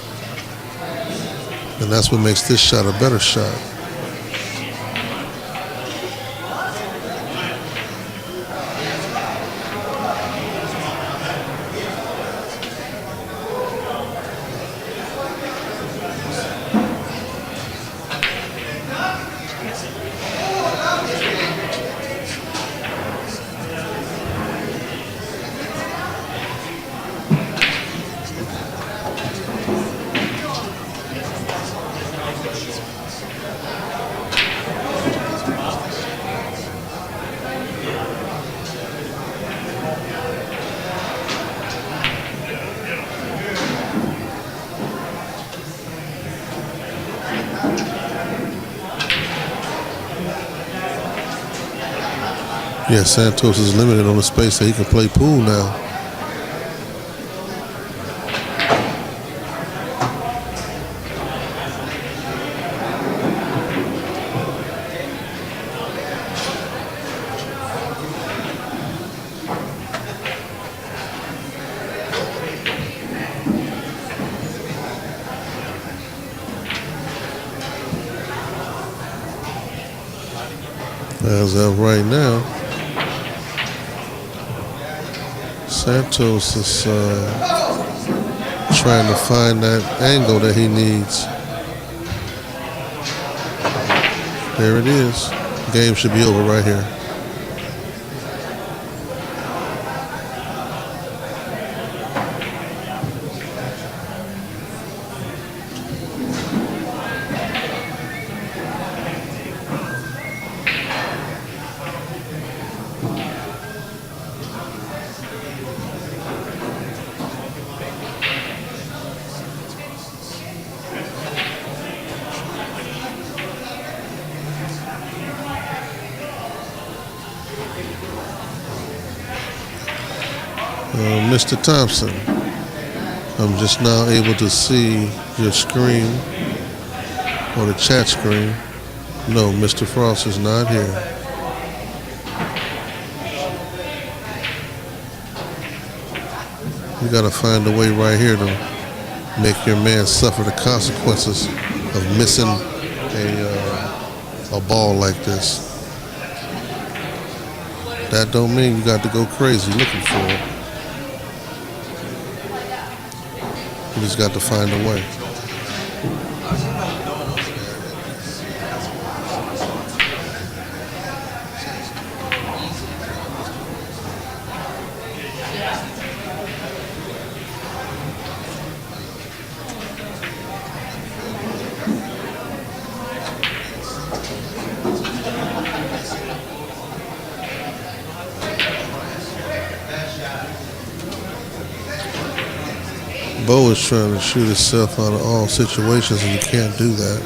And that's what makes this shot a better shot. Yeah, Santos is limited on the space that he can play pool now. As of right now, Santos is trying to find that angle that he needs. There it is. Game should be over right here. Mr. Thompson, I'm just now able to see your screen, or the chat screen. No, Mr. Frost is not here. You got to find a way right here to make your man suffer the consequences of missing a ball like this. That don't mean you got to go crazy looking for it. You just got to find a way. Beau is trying to shoot himself out of all situations, and you can't do that.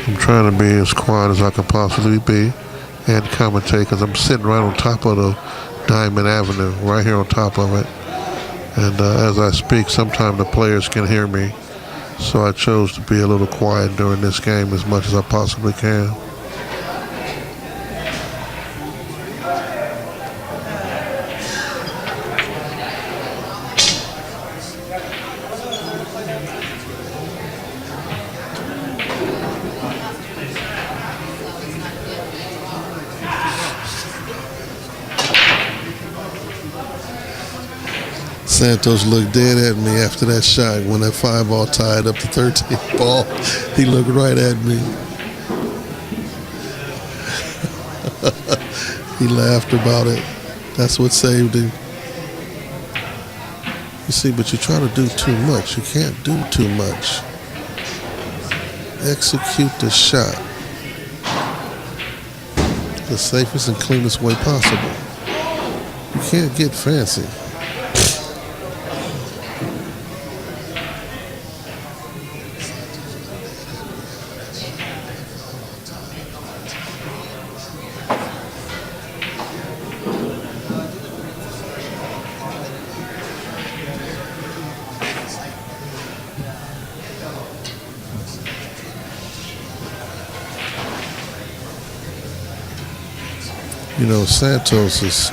I'm trying to be as quiet as I can possibly be and commentate because I'm sitting right on top of the Diamond Avenue, right here on top of it. And as I speak, sometimes the players can hear me. So I chose to be a little quiet during this game as much as I possibly can. Santos looked dead at me after that shot when that 5-ball tied up the 13th ball. He looked right at me. He laughed about it. That's what saved him. You see, but you try to do too much. You can't do too much. Execute the shot the safest and cleanest way possible. You can't get fancy. You know, Santos is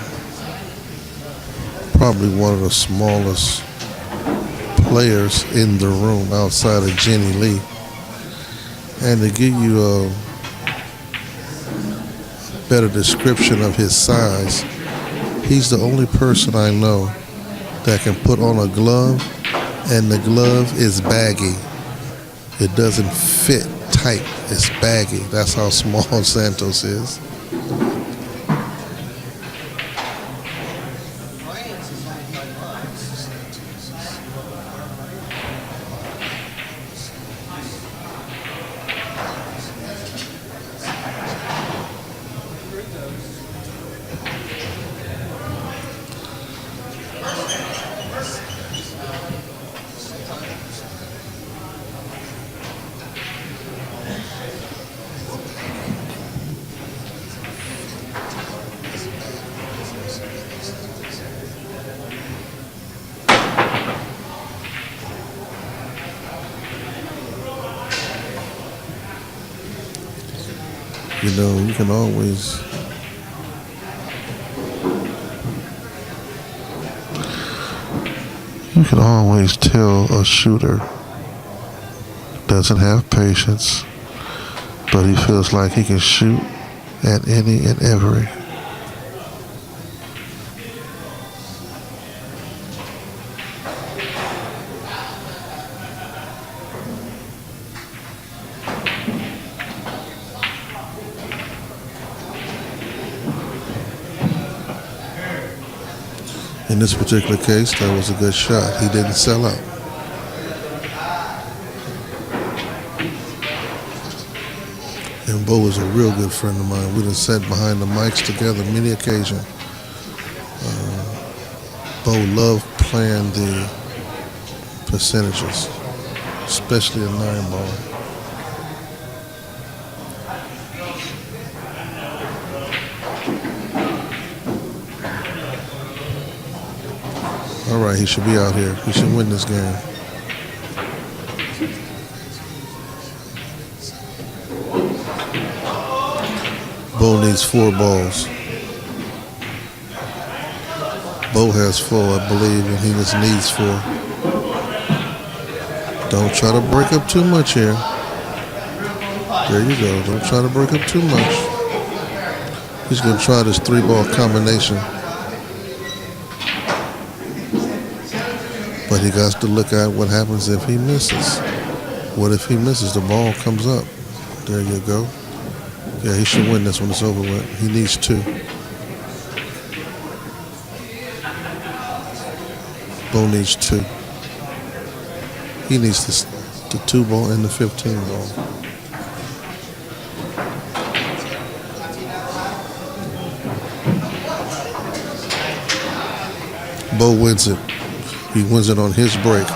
probably one of the smallest players in the room outside of Jenny Lee. And to give you a better description of his size, he's the only person I know that can put on a glove and the glove is baggy. It doesn't fit tight, it's baggy. That's how small Santos is. You know, you can always tell a shooter doesn't have patience, but he feels like he can shoot at any and every. In this particular case, that was a good shot. He didn't sell out. And Beau is a real good friend of mine. We done sat behind the mics together many occasions. Beau loved playing the percentages, especially a 9-ball. All right, he should be out here. He should win this game. Beau needs 4 balls. Beau has 4, I believe, and he just needs 4. Don't try to break up too much here. There you go. Don't try to break up too much. He's going to try this 3-ball combination. But he got to look at what happens if he misses. What if he misses? The ball comes up. There you go. Yeah, he should win this when it's over with. He needs 2. Beau needs 2. He needs the 2-ball and the 15-ball. Beau wins it. He wins it on his break.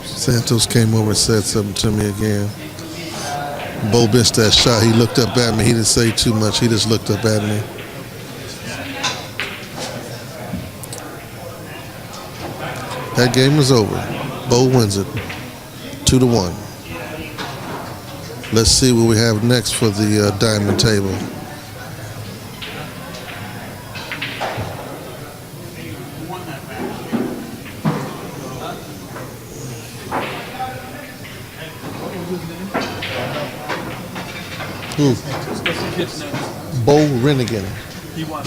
Santos came over and said something to me again. Beau missed that shot. He looked up at me. He didn't say too much. He just looked up at me. That game is over. Beau wins it 2-1. Let's see what we have next for the diamond table. Who? Beau Runningen. He won.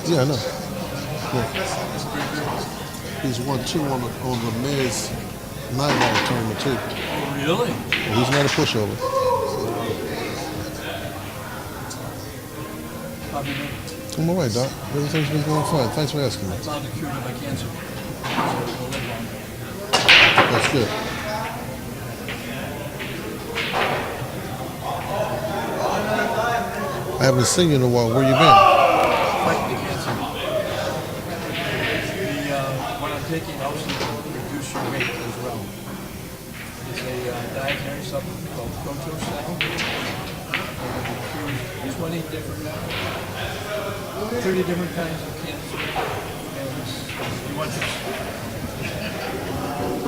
Yeah, I know. Yeah. He's won 2 on the men's 9-ball tournament too. Really? Well, he's not a pushover. I'm all right, Doc. Everything's been going fine. Thanks for asking me. I found a cure to my cancer. That's good. I haven't seen you in a while. Where you been? Fighting the cancer. What I'm taking helps you reduce your weight as well. It's a dietary supplement called Commentators. It cures 20 different, 30 different kinds of cancer. And you want to.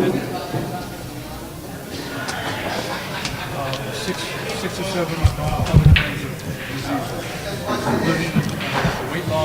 And, 6 or 7 other kinds of diseases, including weight loss.